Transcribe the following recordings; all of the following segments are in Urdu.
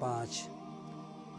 5,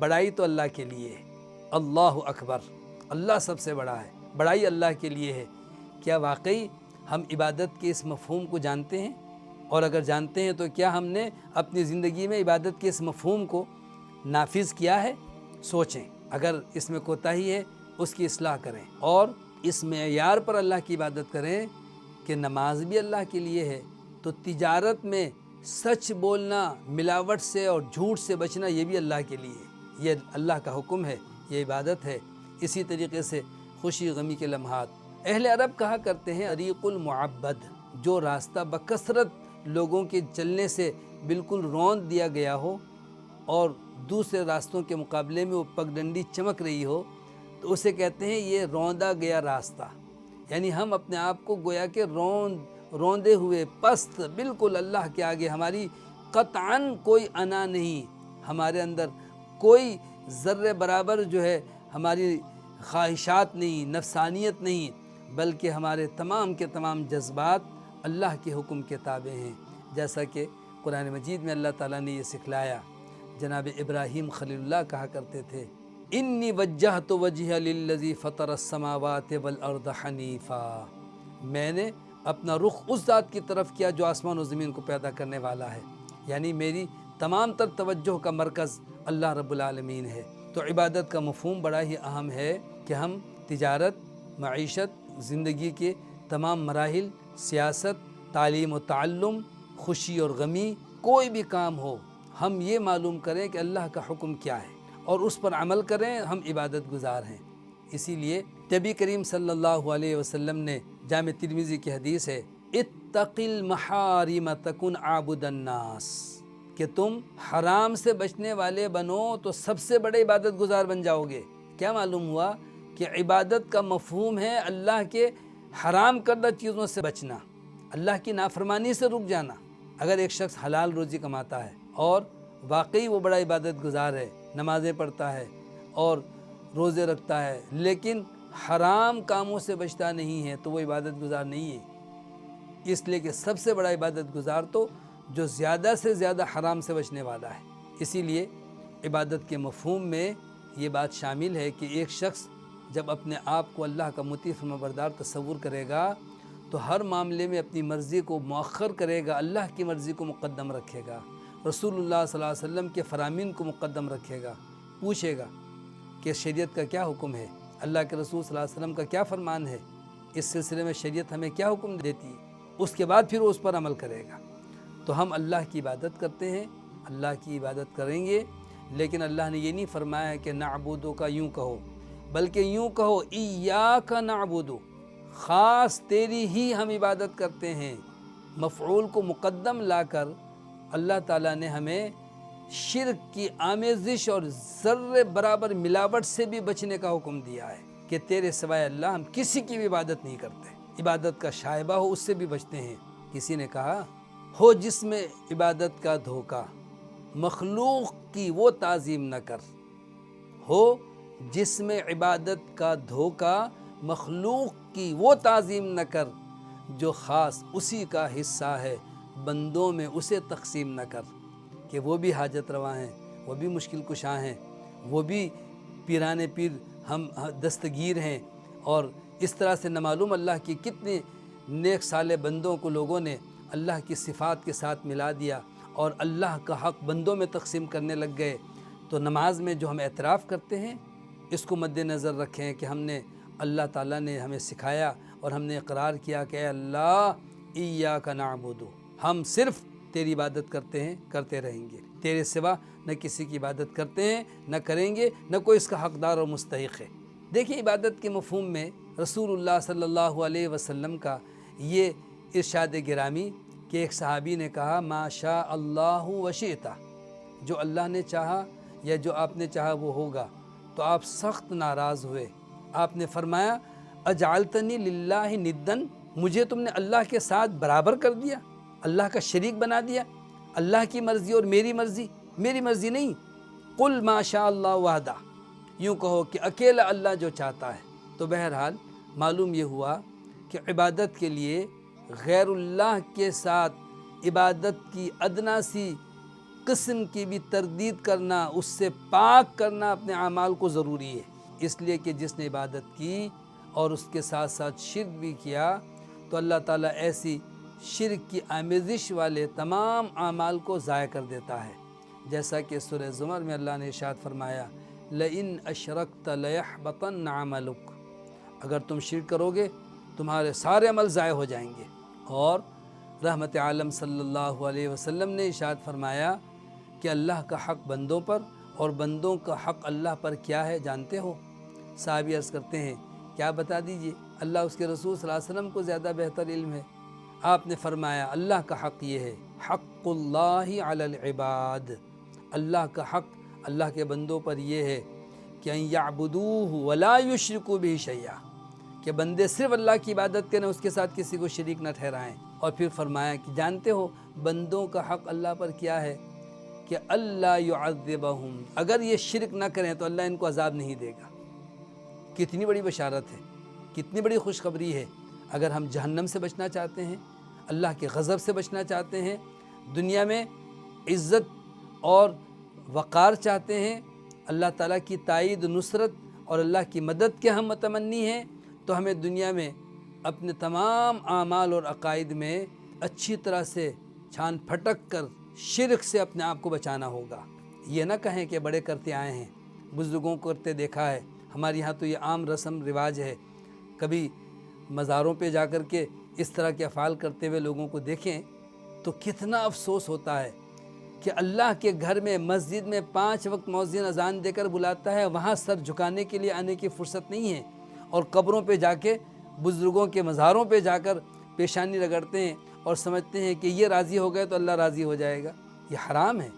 بڑائی تو اللہ کے لیے ہے، اللہ اکبر، اللہ سب سے بڑا ہے، بڑائی اللہ کے لیے ہے۔ کیا واقعی ہم عبادت کے اس مفہوم کو جانتے ہیں؟ اور اگر جانتے ہیں تو کیا ہم نے اپنی زندگی میں عبادت کے اس مفہوم کو نافذ کیا ہے؟ سوچیں، اگر اس میں کوتاہی ہے اس کی اصلاح کریں، اور اس معیار پر اللہ کی عبادت کریں کہ نماز بھی اللہ کے لیے ہے، تو تجارت میں سچ بولنا، ملاوٹ سے اور جھوٹ سے بچنا، یہ بھی اللہ کے لیے ہے، یہ اللہ کا حکم ہے، یہ عبادت ہے۔ اسی طریقے سے خوشی غمی کے لمحات، اہل عرب کہا کرتے ہیں طریق المعبد، جو راستہ بکثرت لوگوں کے چلنے سے بالکل روند دیا گیا ہو اور دوسرے راستوں کے مقابلے میں وہ پگڈنڈی چمک رہی ہو، تو اسے کہتے ہیں یہ روندا گیا راستہ۔ یعنی ہم اپنے آپ کو گویا کہ روندے ہوئے پست، بالکل اللہ کے آگے ہماری قطعاً کوئی انا نہیں، ہمارے اندر کوئی ذرے برابر جو ہے ہماری خواہشات نہیں، نفسانیت نہیں، بلکہ ہمارے تمام کے تمام جذبات اللہ کے حکم کے تابع ہیں، جیسا کہ قرآن مجید میں اللہ تعالیٰ نے یہ سکھلایا۔ جناب ابراہیم خلیل اللہ کہا کرتے تھے، انی وجہت وجہ للذی فطر السماوات والارض حنیفا، میں نے اپنا رخ اس ذات کی طرف کیا جو آسمان و زمین کو پیدا کرنے والا ہے، یعنی میری تمام تر توجہ کا مرکز اللہ رب العالمین ہے۔ تو عبادت کا مفہوم بڑا ہی اہم ہے کہ ہم تجارت، معیشت، زندگی کے تمام مراحل، سیاست، تعلیم و تعلم، خوشی اور غمی، کوئی بھی کام ہو، ہم یہ معلوم کریں کہ اللہ کا حکم کیا ہے اور اس پر عمل کریں، ہم عبادت گزار ہیں۔ اسی لیے نبی کریم صلی اللہ علیہ وسلم نے، جامع ترمذی کی حدیث ہے، اتق المحارم تکن عابد الناس، کہ تم حرام سے بچنے والے بنو تو سب سے بڑے عبادت گزار بن جاؤ گے۔ کیا معلوم ہوا کہ عبادت کا مفہوم ہے اللہ کے حرام کردہ چیزوں سے بچنا، اللہ کی نافرمانی سے رک جانا۔ اگر ایک شخص حلال روزی کماتا ہے اور واقعی وہ بڑا عبادت گزار ہے، نمازیں پڑھتا ہے اور روزے رکھتا ہے، لیکن حرام کاموں سے بچتا نہیں ہے، تو وہ عبادت گزار نہیں ہے۔ اس لیے کہ سب سے بڑا عبادت گزار تو جو زیادہ سے زیادہ حرام سے بچنے والا ہے۔ اسی لیے عبادت کے مفہوم میں یہ بات شامل ہے کہ ایک شخص جب اپنے آپ کو اللہ کا مطیع فرمانبردار تصور کرے گا تو ہر معاملے میں اپنی مرضی کو مؤخر کرے گا، اللہ کی مرضی کو مقدم رکھے گا، رسول اللہ صلی اللہ علیہ وسلم کے فرامین کو مقدم رکھے گا، پوچھے گا کہ شریعت کا کیا حکم ہے، اللہ کے رسول صلی اللہ علیہ وسلم کا کیا فرمان ہے، اس سلسلے میں شریعت ہمیں کیا حکم دیتی ہے، اس کے بعد پھر وہ اس پر عمل کرے گا۔ تو ہم اللہ کی عبادت کرتے ہیں، اللہ کی عبادت کریں گے، لیکن اللہ نے یہ نہیں فرمایا ہے کہ نعبدو کا یوں کہو، بلکہ یوں کہو ایاک نعبدو، خاص تیری ہی ہم عبادت کرتے ہیں۔ مفعول کو مقدم لا کر اللہ تعالیٰ نے ہمیں شرک کی آمیزش اور ذرے برابر ملاوٹ سے بھی بچنے کا حکم دیا ہے کہ تیرے سوائے اللہ ہم کسی کی بھی عبادت نہیں کرتے، عبادت کا شائبہ ہو اس سے بھی بچتے ہیں۔ کسی نے کہا، ہو جس میں عبادت کا دھوکہ، مخلوق کی وہ تعظیم نہ کر، ہو جس میں عبادت کا دھوکہ، مخلوق کی وہ تعظیم نہ کر جو خاص اسی کا حصہ ہے، بندوں میں اسے تقسیم نہ کر، کہ وہ بھی حاجت رواں ہیں، وہ بھی مشکل کشاں ہیں، وہ بھی پیرانے پیر ہم دستگیر ہیں، اور اس طرح سے نامعلوم اللہ کی کتنے نیک صالح بندوں کو لوگوں نے اللہ کی صفات کے ساتھ ملا دیا اور اللہ کا حق بندوں میں تقسیم کرنے لگ گئے۔ تو نماز میں جو ہم اعتراف کرتے ہیں اس کو مد نظر رکھیں کہ ہم نے، اللہ تعالیٰ نے ہمیں سکھایا اور ہم نے اقرار کیا کہ اے اللہ ایاک نعبد، ہم صرف تیری عبادت کرتے ہیں، کرتے رہیں گے، تیرے سوا نہ کسی کی عبادت کرتے ہیں، نہ کریں گے، نہ کوئی اس کا حقدار اور مستحق ہے۔ دیکھیں عبادت کے مفہوم میں رسول اللہ صلی اللہ علیہ وسلم کا یہ ارشاد گرامی کہ ایک صحابی نے کہا ما شاء اللہ وشئت، جو اللہ نے چاہا یا جو آپ نے چاہا وہ ہوگا، تو آپ سخت ناراض ہوئے۔ آپ نے فرمایا اجعلتنی للہ ندن، مجھے تم نے اللہ کے ساتھ برابر کر دیا، اللہ کا شریک بنا دیا، اللہ کی مرضی اور میری مرضی، میری مرضی نہیں، قل ما شاء اللہ وحدہ، یوں کہو کہ اکیلا اللہ جو چاہتا ہے۔ تو بہرحال معلوم یہ ہوا کہ عبادت کے لیے غیر اللہ کے ساتھ عبادت کی ادنا سی قسم کی بھی تردید کرنا، اس سے پاک کرنا اپنے اعمال کو ضروری ہے، اس لیے کہ جس نے عبادت کی اور اس کے ساتھ ساتھ شرک بھی کیا تو اللہ تعالیٰ ایسی شرک کی آمیزش والے تمام اعمال کو ضائع کر دیتا ہے، جیسا کہ سورہ زمر میں اللہ نے ارشاد فرمایا لئن اشرکت لیحبطن عملک، اگر تم شرک کرو گے تمہارے سارے عمل ضائع ہو جائیں گے۔ اور رحمت عالم صلی اللہ علیہ وسلم نے ارشاد فرمایا کہ اللہ کا حق بندوں پر اور بندوں کا حق اللہ پر کیا ہے جانتے ہو؟ صحابی عرض کرتے ہیں کیا بتا دیجئے، اللہ اس کے رسول صلی اللہ علیہ وسلم کو زیادہ بہتر علم ہے۔ آپ نے فرمایا اللہ کا حق یہ ہے، حق اللہ علی العباد، اللہ کا حق اللہ کے بندوں پر یہ ہے کہ ان یعبدوہ ولا یشرکوا بہ شیئا، کہ بندے صرف اللہ کی عبادت کریں، اس کے ساتھ کسی کو شریک نہ ٹھہرائیں۔ اور پھر فرمایا کہ جانتے ہو بندوں کا حق اللہ پر کیا ہے کہ اللہ یعذبہم، اگر یہ شرک نہ کریں تو اللہ ان کو عذاب نہیں دے گا۔ کتنی بڑی بشارت ہے، کتنی بڑی خوشخبری ہے۔ اگر ہم جہنم سے بچنا چاہتے ہیں، اللہ کے غضب سے بچنا چاہتے ہیں، دنیا میں عزت اور وقار چاہتے ہیں، اللہ تعالیٰ کی تائید و نصرت اور اللہ کی مدد کے ہم متمنی ہیں، تو ہمیں دنیا میں اپنے تمام اعمال اور عقائد میں اچھی طرح سے چھان پھٹک کر شرک سے اپنے آپ کو بچانا ہوگا۔ یہ نہ کہیں کہ بڑے کرتے آئے ہیں، بزرگوں کو کرتے دیکھا ہے، ہمارے یہاں تو یہ عام رسم رواج ہے، کبھی مزاروں پہ جا کر کے اس طرح کے افعال کرتے ہوئے لوگوں کو دیکھیں تو کتنا افسوس ہوتا ہے کہ اللہ کے گھر میں مسجد میں 5 وقت مؤذن اذان دے کر بلاتا ہے، وہاں سر جھکانے کے لیے آنے کی فرصت نہیں ہے، اور قبروں پہ جا کے بزرگوں کے مزاروں پہ جا کر پیشانی رگڑتے ہیں اور سمجھتے ہیں کہ یہ راضی ہو گئے تو اللہ راضی ہو جائے گا۔ یہ حرام ہے،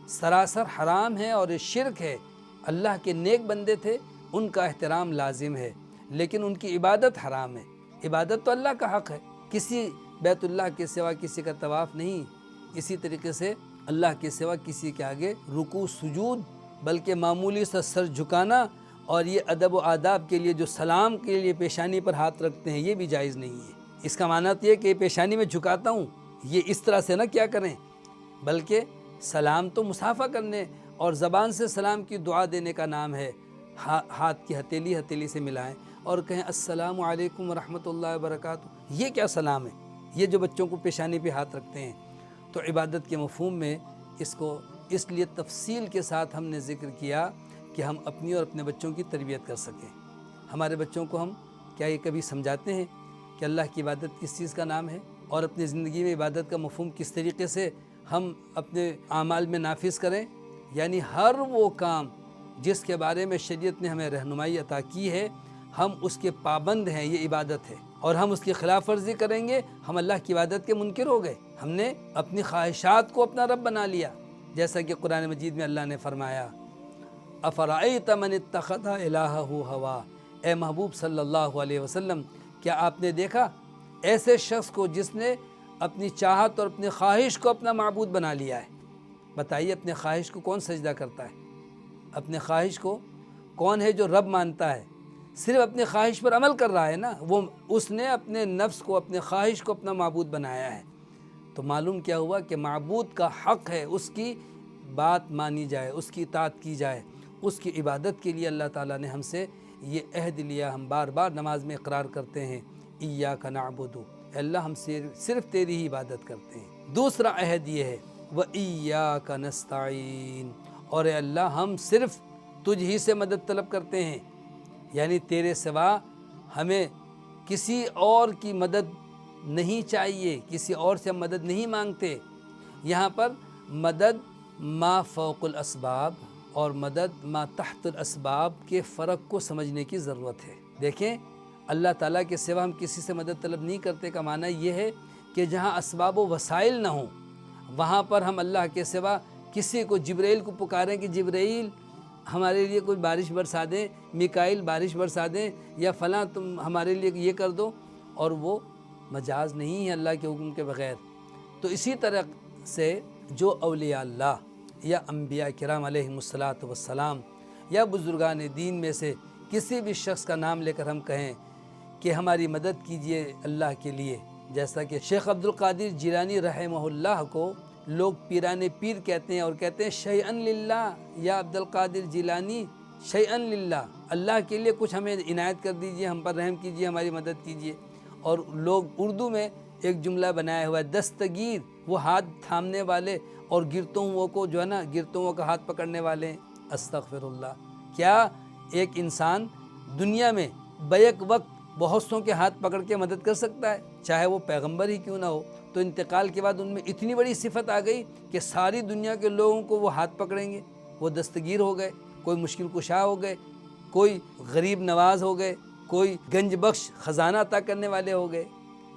سراسر حرام ہے اور یہ شرک ہے۔ اللہ کے نیک بندے تھے، ان کا احترام لازم ہے، لیکن ان کی عبادت حرام ہے۔ عبادت تو اللہ کا حق ہے، کسی بیت اللہ کے سوا کسی کا طواف نہیں، اسی طریقے سے اللہ کے سوا کسی کے آگے رکوع سجود، بلکہ معمولی سا سر جھکانا اور یہ ادب و آداب کے لیے جو سلام کے لیے پیشانی پر ہاتھ رکھتے ہیں یہ بھی جائز نہیں ہے۔ اس کا معنی تو یہ کہ پیشانی میں جھکاتا ہوں، یہ اس طرح سے نہ کیا کریں، بلکہ سلام تو مصافحہ کرنے اور زبان سے سلام کی دعا دینے کا نام ہے۔ ہاتھ کی ہتھیلی سے ملائیں اور کہیں السلام علیکم ورحمۃ اللہ وبرکاتہ، یہ کیا سلام ہے؟ یہ جو بچوں کو پیشانی پہ ہاتھ رکھتے ہیں۔ تو عبادت کے مفہوم میں اس کو اس لیے تفصیل کے ساتھ ہم نے ذکر کیا کہ ہم اپنی اور اپنے بچوں کی تربیت کر سکیں۔ ہمارے بچوں کو ہم کیا یہ کبھی سمجھاتے ہیں کہ اللہ کی عبادت کس چیز کا نام ہے اور اپنی زندگی میں عبادت کا مفہوم کس طریقے سے ہم اپنے اعمال میں نافذ کریں؟ یعنی ہر وہ کام جس کے بارے میں شریعت نے ہمیں رہنمائی عطا کی ہے ہم اس کے پابند ہیں، یہ عبادت ہے، اور ہم اس کی خلاف ورزی کریں گے ہم اللہ کی عبادت کے منکر ہو گئے، ہم نے اپنی خواہشات کو اپنا رب بنا لیا، جیسا کہ قرآن مجید میں اللہ نے فرمایا افرأیت من اتخذ الہہ ہوا، اے محبوب صلی اللہ علیہ وسلم کیا آپ نے دیکھا ایسے شخص کو جس نے اپنی چاہت اور اپنی خواہش کو اپنا معبود بنا لیا ہے؟ بتائیے اپنے خواہش کو کون سجدہ کرتا ہے؟ اپنے خواہش کو کون ہے جو رب مانتا ہے؟ صرف اپنی خواہش پر عمل کر رہا ہے نا، وہ اس نے اپنے نفس کو اپنے خواہش کو اپنا معبود بنایا ہے۔ تو معلوم کیا ہوا کہ معبود کا حق ہے اس کی بات مانی جائے، اس کی اطاعت کی جائے، اس کی عبادت کے لیے اللہ تعالیٰ نے ہم سے یہ عہد لیا، ہم بار بار نماز میں اقرار کرتے ہیں ایاک نعبد، اے اللہ ہم صرف تیری ہی عبادت کرتے ہیں۔ دوسرا عہد یہ ہے وَإِيَّاكَ نَسْتَعِينُ، اور اے اللہ ہم صرف تجھ ہی سے مدد طلب کرتے ہیں، یعنی تیرے سوا ہمیں کسی اور کی مدد نہیں چاہیے، کسی اور سے ہم مدد نہیں مانگتے۔ یہاں پر مدد ما فوق الاسباب اور مدد ما تحت الاسباب کے فرق کو سمجھنے کی ضرورت ہے۔ دیکھیں اللہ تعالیٰ کے سوا ہم کسی سے مدد طلب نہیں کرتے کا معنی یہ ہے کہ جہاں اسباب و وسائل نہ ہوں وہاں پر ہم اللہ کے سوا کسی کو جبرائیل کو پکاریں کہ جبرائیل ہمارے لیے کوئی بارش برسا دیں، میکائیل بارش برسا دیں، یا فلاں تم ہمارے لیے یہ کر دو، اور وہ مجاز نہیں ہے اللہ کے حکم کے بغیر۔ تو اسی طرح سے جو اولیاء اللہ یا انبیاء کرام علیہم السلام یا بزرگان دین میں سے کسی بھی شخص کا نام لے کر ہم کہیں کہ ہماری مدد کیجئے اللہ کے لیے، جیسا کہ شیخ عبد القادر جیلانی رحمہ اللہ کو لوگ پیران پیر کہتے ہیں اور کہتے ہیں شیئن للہ یا عبد القادر جیلانی، شیئن للہ، اللہ کے لیے کچھ ہمیں عنایت کر دیجئے، ہم پر رحم کیجئے، ہماری مدد کیجئے۔ اور لوگ اردو میں ایک جملہ بنایا ہوا ہے، دستگیر، وہ ہاتھ تھامنے والے اور گرتوں ہوا کو جو ہے نا، گرتوں ہوا کا ہاتھ پکڑنے والے ہیں۔ استغفر اللہ، کیا ایک انسان دنیا میں بیک وقت بہت سوں کے ہاتھ پکڑ کے مدد کر سکتا ہے، چاہے وہ پیغمبر ہی کیوں نہ ہو؟ تو انتقال کے بعد ان میں اتنی بڑی صفت آ گئی کہ ساری دنیا کے لوگوں کو وہ ہاتھ پکڑیں گے، وہ دستگیر ہو گئے، کوئی مشکل کشا ہو گئے، کوئی غریب نواز ہو گئے، کوئی گنج بخش خزانہ عطا کرنے والے ہو گئے۔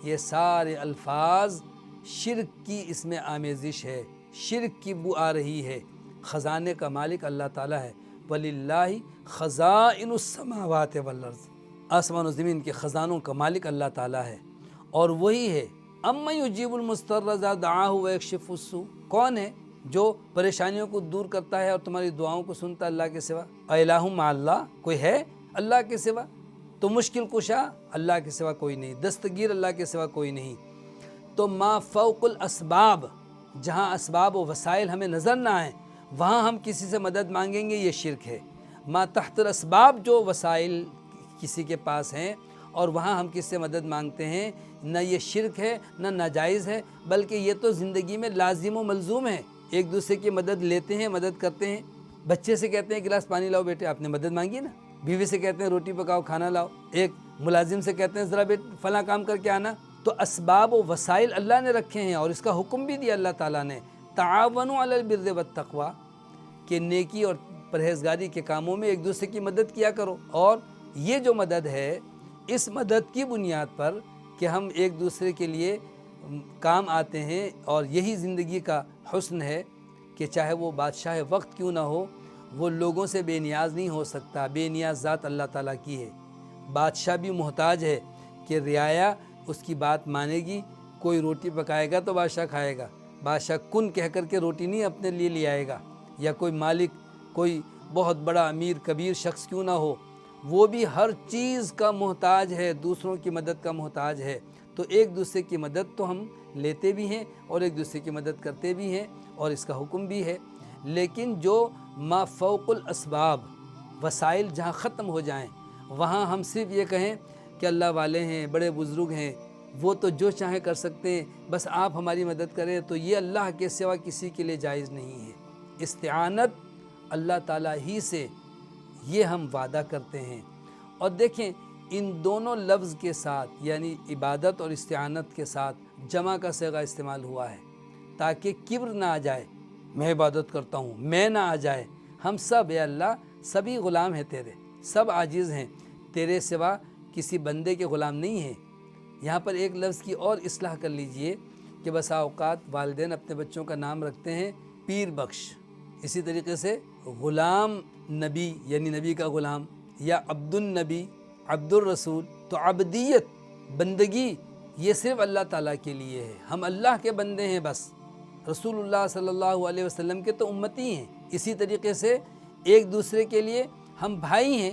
یہ سارے الفاظ شرک کی اس میں آمیزش ہے، شرک کی بو آ رہی ہے۔ خزانے کا مالک اللہ تعالیٰ ہے، وَلِلَّهِ خَزَائِنُ السَّمَاوَاتِ وَالْأَرْضِ، آسمان و زمین کے خزانوں کا مالک اللہ تعالیٰ ہے، اور وہی ہے اَمَّن يُجِيبُ الْمُضْطَرَّ إِذَا دَعَاهُ وَيَكْشِفُ السُّوءَ، کون ہے جو پریشانیوں کو دور کرتا ہے اور تمہاری دعاؤں کو سنتا ہے اللہ کے سوا؟ اَإِلَٰهٌ مَعَ اللَّهِ، کوئی ہے اللہ کے سوا؟ تو مشکل کشا اللہ کے سوا کوئی نہیں، دستگیر اللہ کے سوا کوئی نہیں۔ تو ما فوق الاسباب، جہاں اسباب و وسائل ہمیں نظر نہ آئیں وہاں ہم کسی سے مدد مانگیں گے، یہ شرک ہے۔ ما تحت الاسباب، جو وسائل کسی کے پاس ہیں اور وہاں ہم کس سے مدد مانگتے ہیں، نہ یہ شرک ہے نہ ناجائز ہے، بلکہ یہ تو زندگی میں لازم و ملزوم ہے۔ ایک دوسرے کی مدد لیتے ہیں، مدد کرتے ہیں۔ بچے سے کہتے ہیں گلاس پانی لاؤ بیٹے، آپ نے مدد مانگی نا۔ بیوی سے کہتے ہیں روٹی پکاؤ، کھانا لاؤ۔ ایک ملازم سے کہتے ہیں ذرا فلاں کام کر کے آنا۔ تو اسباب و وسائل اللہ نے رکھے ہیں اور اس کا حکم بھی دیا اللہ تعالیٰ نے، تعاونوا علی البر والتقوی، کہ نیکی اور پرہیزگاری کے کاموں میں ایک دوسرے کی مدد کیا کرو۔ اور یہ جو مدد ہے، اس مدد کی بنیاد پر کہ ہم ایک دوسرے کے لیے کام آتے ہیں، اور یہی زندگی کا حسن ہے کہ چاہے وہ بادشاہ وقت کیوں نہ ہو، وہ لوگوں سے بے نیاز نہیں ہو سکتا، بے نیاز ذات اللہ تعالیٰ کی ہے۔ بادشاہ بھی محتاج ہے کہ رعایا اس کی بات مانے گی۔ کوئی روٹی پکائے گا تو بادشاہ کھائے گا، بادشاہ کن کہہ کر کے روٹی نہیں اپنے لیے لے آئے گا۔ یا کوئی مالک، کوئی بہت بڑا امیر کبیر شخص کیوں نہ ہو، وہ بھی ہر چیز کا محتاج ہے، دوسروں کی مدد کا محتاج ہے۔ تو ایک دوسرے کی مدد تو ہم لیتے بھی ہیں اور ایک دوسرے کی مدد کرتے بھی ہیں، اور اس کا حکم بھی ہے۔ لیکن جو ما فوق الاسباب، وسائل جہاں ختم ہو جائیں، وہاں ہم صرف یہ کہیں کہ اللہ والے ہیں، بڑے بزرگ ہیں، وہ تو جو چاہیں کر سکتے ہیں، بس آپ ہماری مدد کریں، تو یہ اللہ کے سوا کسی کے لیے جائز نہیں ہے۔ استعانت اللہ تعالیٰ ہی سے، یہ ہم وعدہ کرتے ہیں۔ اور دیکھیں ان دونوں لفظ کے ساتھ، یعنی عبادت اور استعانت کے ساتھ جمع کا صیغہ استعمال ہوا ہے، تاکہ کبر نہ آ جائے، میں عبادت کرتا ہوں، میں نہ آ جائے۔ ہم سب اے اللہ سبھی غلام ہیں تیرے، سب عاجز ہیں، تیرے سوا کسی بندے کے غلام نہیں ہیں۔ یہاں پر ایک لفظ کی اور اصلاح کر لیجئے کہ بسا اوقات والدین اپنے بچوں کا نام رکھتے ہیں پیر بخش، اسی طریقے سے غلام نبی یعنی نبی کا غلام، یا عبد النبی، عبد الرسول۔ تو عبدیت، بندگی، یہ صرف اللہ تعالیٰ کے لیے ہے، ہم اللہ کے بندے ہیں بس۔ رسول اللہ صلی اللہ علیہ وسلم کے تو امتی ہیں۔ اسی طریقے سے ایک دوسرے کے لیے ہم بھائی ہیں،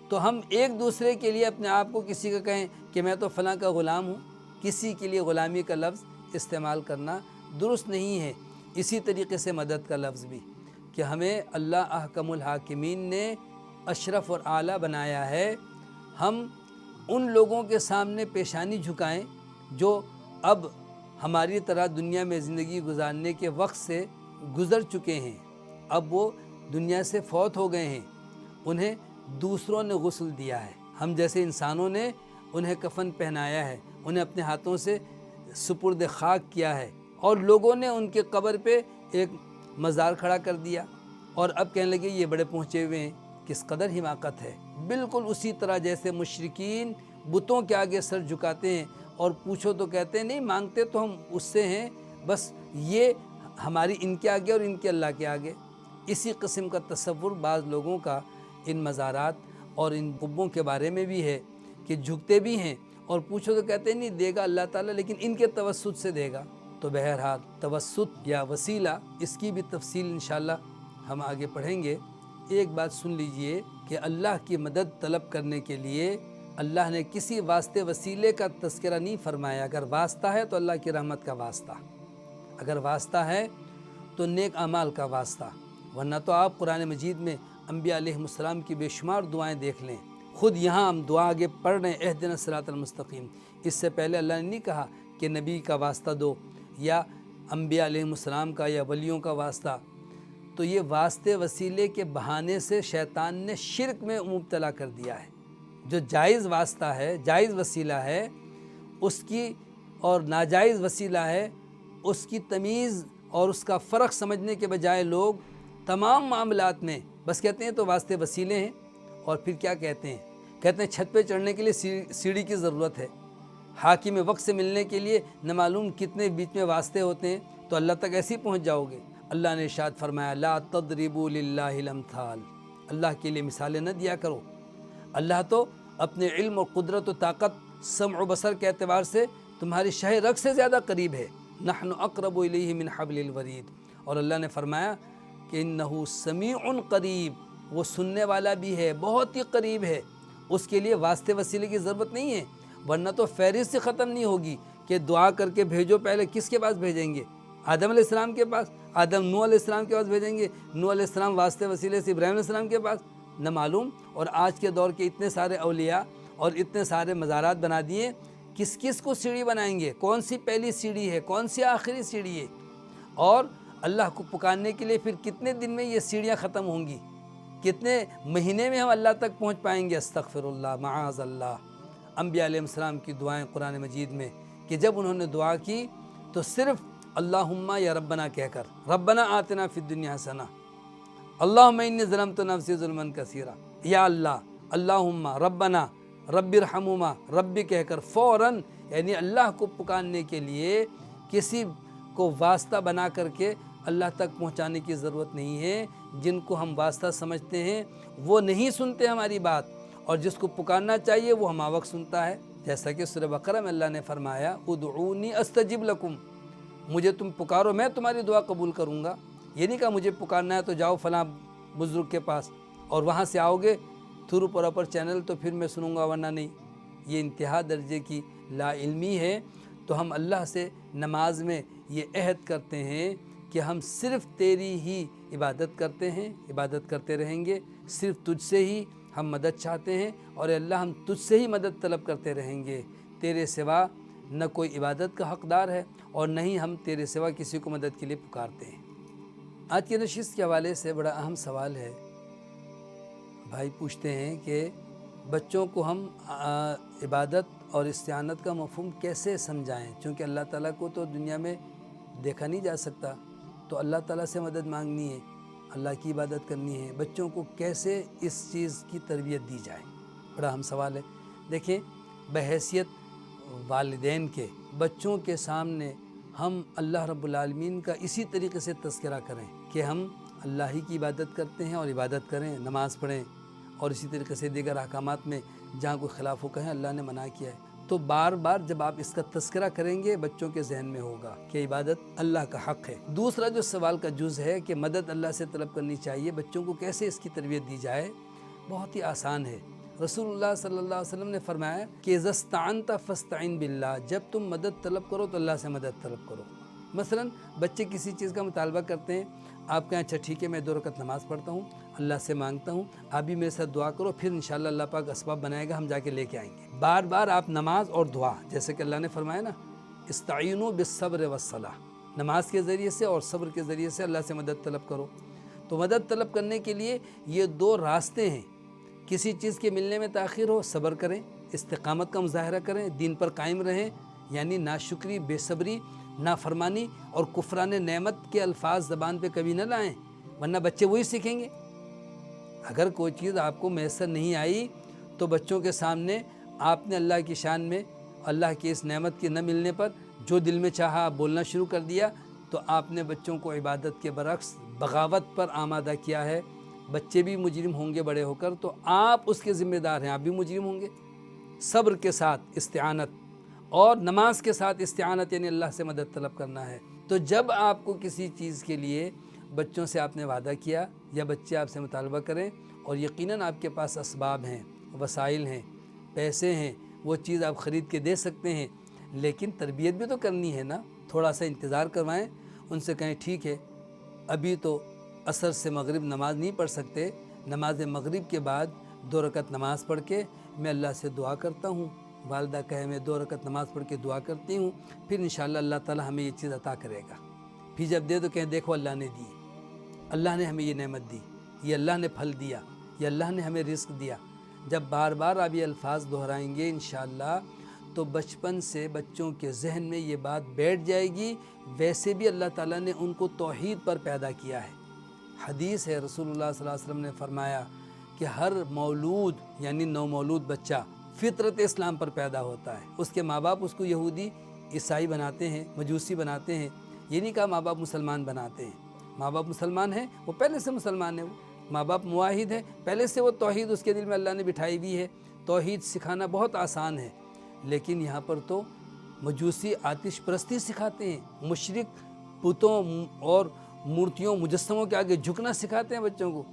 تو ہم ایک دوسرے کے لیے اپنے آپ کو کسی کا کہیں کہ میں تو فلاں کا غلام ہوں، کسی کے لیے غلامی کا لفظ استعمال کرنا درست نہیں ہے۔ اسی طریقے سے مدد کا لفظ بھی، کہ ہمیں اللہ احکم الحاکمین نے اشرف اور اعلیٰ بنایا ہے، ہم ان لوگوں کے سامنے پیشانی جھکائیں جو اب ہماری طرح دنیا میں زندگی گزارنے کے وقت سے گزر چکے ہیں، اب وہ دنیا سے فوت ہو گئے ہیں، انہیں دوسروں نے غسل دیا ہے، ہم جیسے انسانوں نے انہیں کفن پہنایا ہے، انہیں اپنے ہاتھوں سے سپرد خاک کیا ہے، اور لوگوں نے ان کے قبر پہ ایک مزار کھڑا کر دیا، اور اب کہنے لگے یہ بڑے پہنچے ہوئے ہیں۔ کس قدر حماقت ہے! بالکل اسی طرح جیسے مشرکین بتوں کے آگے سر جھکاتے ہیں، اور پوچھو تو کہتے ہیں نہیں مانگتے تو ہم اس سے ہیں، بس یہ ہماری ان کے آگے اور ان کے اللہ کے آگے۔ اسی قسم کا تصور بعض لوگوں کا ان مزارات اور ان قبوں کے بارے میں بھی ہے، کہ جھکتے بھی ہیں اور پوچھو تو کہتے ہیں نہیں دے گا اللہ تعالیٰ، لیکن ان کے توسط سے دے گا۔ تو بہرحال توسط یا وسیلہ، اس کی بھی تفصیل انشاءاللہ ہم آگے پڑھیں گے۔ ایک بات سن لیجئے کہ اللہ کی مدد طلب کرنے کے لیے اللہ نے کسی واسطے وسیلے کا تذکرہ نہیں فرمایا۔ اگر واسطہ ہے تو اللہ کی رحمت کا واسطہ، اگر واسطہ ہے تو نیک اعمال کا واسطہ، ورنہ تو آپ قرآن مجید میں انبیاء علیہ السلام کی بے شمار دعائیں دیکھ لیں۔ خود یہاں ہم دعا آگے پڑھ رہے ہیں اہدنا الصراط المستقیم، اس سے پہلے اللہ نے نہیں کہا کہ نبی کا واسطہ دو یا انبیاء علیہ السلام کا یا ولیوں کا واسطہ۔ تو یہ واسطے وسیلے کے بہانے سے شیطان نے شرک میں مبتلا کر دیا ہے۔ جو جائز واسطہ ہے، جائز وسیلہ ہے، اس کی اور ناجائز وسیلہ ہے، اس کی تمیز اور اس کا فرق سمجھنے کے بجائے لوگ تمام معاملات میں بس کہتے ہیں تو واسطے وسیلے ہیں، اور پھر کیا کہتے ہیں چھت پہ چڑھنے کے لیے سیڑھی کی ضرورت ہے، حاکم وقت سے ملنے کے لیے نہ معلوم کتنے بیچ میں واسطے ہوتے ہیں، تو اللہ تک ایسے ہی پہنچ جاؤ گے۔ اللہ نے ارشاد فرمایا لا تضربوا للہ الامثال، اللہ کے لیے مثالیں نہ دیا کرو۔ اللہ تو اپنے علم اور قدرت و طاقت، سمع و بصر کے اعتبار سے تمہاری شہ رگ سے زیادہ قریب ہے، نحن اقرب الیہ من حبل الورید، اور اللہ نے فرمایا کہ انہ سمیع قریب، وہ سننے والا بھی ہے، بہت ہی قریب ہے، اس کے لیے واسطے وسیلے کی ضرورت نہیں ہے، ورنہ تو فہرست سے ختم نہیں ہوگی کہ دعا کر کے بھیجو، پہلے کس کے پاس بھیجیں گے؟ آدم علیہ السلام کے پاس، نوح علیہ السلام کے پاس بھیجیں گے، نوح علیہ السلام واسطے وسیلے سے ابراہیم علیہ السلام کے پاس، نہ معلوم۔ اور آج کے دور کے اتنے سارے اولیاء اور اتنے سارے مزارات بنا دیے، کس کس کو سیڑھی بنائیں گے؟ کون سی پہلی سیڑھی ہے، کون سی آخری سیڑھی ہے؟ اور اللہ کو پکارنے کے لیے پھر کتنے دن میں یہ سیڑھیاں ختم ہوں گی؟ کتنے مہینے میں ہم اللہ تک پہنچ پائیں گے؟ استغفر اللہ، معاذ اللہ۔ انبیاء علیہ السلام کی دعائیں قرآن مجید میں کہ جب انہوں نے دعا کی تو صرف اللہم یا ربنا کہہ کر، ربنا آتنا فی الدنیا حسنہ، اللہم انی ظلمت نفسی ظلما کثیرا، یا اللہ، اللہم ربنا رب ارحمہما، ربی کہہ کر فوراً، یعنی اللہ کو پکارنے کے لیے کسی کو واسطہ بنا کر کے اللہ تک پہنچانے کی ضرورت نہیں ہے۔ جن کو ہم واسطہ سمجھتے ہیں وہ نہیں سنتے ہماری بات، اور جس کو پکارنا چاہیے وہ ہمہ وقت سنتا ہے، جیسا کہ سورہ بقرہ میں اللہ نے فرمایا ادعونی استجب لکم، مجھے تم پکارو میں تمہاری دعا قبول کروں گا۔ یہ نہیں کہا مجھے پکارنا ہے تو جاؤ فلاں بزرگ کے پاس اور وہاں سے آؤ گے تھرو پراپر چینل تو پھر میں سنوں گا، ورنہ نہیں۔ یہ انتہا درجے کی لا علمی ہے۔ تو ہم اللہ سے نماز میں یہ عہد کرتے ہیں کہ ہم صرف تیری ہی عبادت کرتے ہیں، عبادت کرتے رہیں گے، صرف تجھ سے ہی ہم مدد چاہتے ہیں، اور اللہ ہم تجھ سے ہی مدد طلب کرتے رہیں گے، تیرے سوا نہ کوئی عبادت کا حقدار ہے اور نہ ہی ہم تیرے سوا کسی کو مدد کے لیے پکارتے ہیں۔ آج کی نشست کے حوالے سے بڑا اہم سوال ہے، بھائی پوچھتے ہیں کہ بچوں کو ہم عبادت اور استعانت کا مفہوم کیسے سمجھائیں، چونکہ اللہ تعالیٰ کو تو دنیا میں دیکھا نہیں جا سکتا، تو اللہ تعالیٰ سے مدد مانگنی ہے، اللہ کی عبادت کرنی ہے، بچوں کو کیسے اس چیز کی تربیت دی جائے، بڑا اہم سوال ہے۔ دیکھیں، بحیثیت والدین کے بچوں کے سامنے ہم اللہ رب العالمین کا اسی طریقے سے تذکرہ کریں کہ ہم اللہ ہی کی عبادت کرتے ہیں اور عبادت کریں، نماز پڑھیں، اور اسی طریقے سے دیگر احکامات میں جہاں کوئی خلاف ہو کہیں اللہ نے منع کیا ہے، تو بار بار جب آپ اس کا تذکرہ کریں گے بچوں کے ذہن میں ہوگا کہ عبادت اللہ کا حق ہے۔ دوسرا جو سوال کا جز ہے کہ مدد اللہ سے طلب کرنی چاہیے، بچوں کو کیسے اس کی تربیت دی جائے، بہت ہی آسان ہے۔ رسول اللہ صلی اللہ علیہ وسلم نے فرمایا کہ اذا استعنت فاستعن باللہ، جب تم مدد طلب کرو تو اللہ سے مدد طلب کرو۔ مثلا بچے کسی چیز کا مطالبہ کرتے ہیں، آپ کہیں اچھا ٹھیک ہے میں 2 رکعت نماز پڑھتا ہوں، اللہ سے مانگتا ہوں، آپ بھی میرے ساتھ دعا کرو، پھر انشاءاللہ اللہ پاک اسباب بنائے گا، ہم جا کے لے کے آئیں گے۔ بار بار آپ نماز اور دعا، جیسے کہ اللہ نے فرمایا نا استعینوا بالصبر والصلاۃ، نماز کے ذریعے سے اور صبر کے ذریعے سے اللہ سے مدد طلب کرو۔ تو مدد طلب کرنے کے لیے یہ 2 راستے ہیں، کسی چیز کے ملنے میں تاخیر ہو صبر کریں، استقامت کا مظاہرہ کریں، دین پر قائم رہیں، یعنی ناشکری، بے صبری، نافرمانی اور کفران نعمت کے الفاظ زبان پہ کبھی نہ لائیں، ورنہ بچے وہی سیکھیں گے۔ اگر کوئی چیز آپ کو میسر نہیں آئی تو بچوں کے سامنے آپ نے اللہ کی شان میں اللہ کی اس نعمت کے نہ ملنے پر جو دل میں چاہا آپ بولنا شروع کر دیا، تو آپ نے بچوں کو عبادت کے برعکس بغاوت پر آمادہ کیا ہے۔ بچے بھی مجرم ہوں گے بڑے ہو کر، تو آپ اس کے ذمہ دار ہیں، آپ بھی مجرم ہوں گے۔ صبر کے ساتھ استعانت اور نماز کے ساتھ استعانت، یعنی اللہ سے مدد طلب کرنا ہے۔ تو جب آپ کو کسی چیز کے لیے بچوں سے آپ نے وعدہ کیا یا بچے آپ سے مطالبہ کریں اور یقیناً آپ کے پاس اسباب ہیں، وسائل ہیں، پیسے ہیں، وہ چیز آپ خرید کے دے سکتے ہیں، لیکن تربیت بھی تو کرنی ہے نا، تھوڑا سا انتظار کروائیں، ان سے کہیں ٹھیک ہے ابھی تو عصر سے مغرب نماز نہیں پڑھ سکتے، نماز مغرب کے بعد 2 رکعت نماز پڑھ کے میں اللہ سے دعا کرتا ہوں۔ والدہ کہے میں 2 رکعت نماز پڑھ کے دعا کرتی ہوں، پھر انشاءاللہ اللہ تعالی ہمیں یہ چیز عطا کرے گا۔ پھر جب دے تو کہیں دیکھو اللہ نے دی، اللہ نے ہمیں یہ نعمت دی، یہ اللہ نے پھل دیا، یہ اللہ نے ہمیں رزق دیا۔ جب بار بار آپ یہ الفاظ دہرائیں گے انشاءاللہ تو بچپن سے بچوں کے ذہن میں یہ بات بیٹھ جائے گی۔ ویسے بھی اللہ تعالیٰ نے ان کو توحید پر پیدا کیا ہے۔ حدیث ہے رسول اللہ صلی اللہ علیہ وسلم نے فرمایا کہ ہر مولود یعنی نو مولود بچہ فطرت اسلام پر پیدا ہوتا ہے۔ اس کے ماں باپ اس کو یہودی عیسائی بناتے ہیں، مجوسی بناتے ہیں، یہ نہیں کہا ماں باپ مسلمان بناتے ہیں۔ ماں باپ مسلمان ہیں، وہ پہلے سے مسلمان ہیں، وہ ماں باپ موحد ہیں، پہلے سے وہ توحید اس کے دل میں اللہ نے بٹھائی ہوئی ہے۔ توحید سکھانا بہت آسان ہے، لیکن یہاں پر تو مجوسی آتش پرستی سکھاتے ہیں، مشرک بتوں اور مورتیوں مجسموں کے آگے جھکنا سکھاتے ہیں بچوں کو۔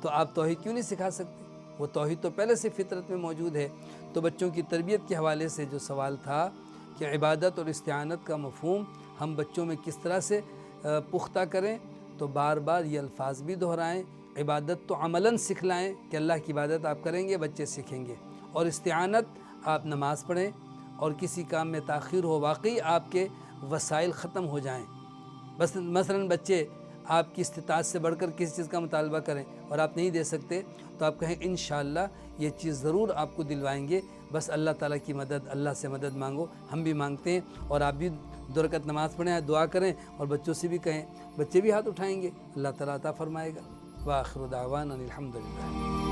تو آپ توحید کیوں نہیں سکھا سکتے؟ وہ توحید تو پہلے سے فطرت میں موجود ہے۔ تو بچوں کی تربیت کے حوالے سے جو سوال تھا کہ عبادت اور استعانت کا مفہوم ہم بچوں میں کس طرح سے پختہ کریں، تو بار بار یہ الفاظ بھی دہرائیں۔ عبادت تو عملاً سکھلائیں کہ اللہ کی عبادت آپ کریں گے، بچے سیکھیں گے، اور استعانت آپ نماز پڑھیں، اور کسی کام میں تاخیر ہو واقعی آپ کے وسائل ختم ہو جائیں، بس مثلاً بچے آپ کی استطاعت سے بڑھ کر کسی چیز کا مطالبہ کریں اور آپ نہیں دے سکتے، تو آپ کہیں انشاءاللہ یہ چیز ضرور آپ کو دلوائیں گے، بس اللہ تعالیٰ کی مدد، اللہ سے مدد مانگو۔ ہم بھی مانگتے ہیں، اور آپ بھی 2 رکعت نماز پڑھیں، دعا کریں، اور بچوں سے بھی کہیں، بچے بھی ہاتھ اٹھائیں گے، اللہ تعالیٰ عطا فرمائے گا۔ وآخر دعوانا الحمدللہ۔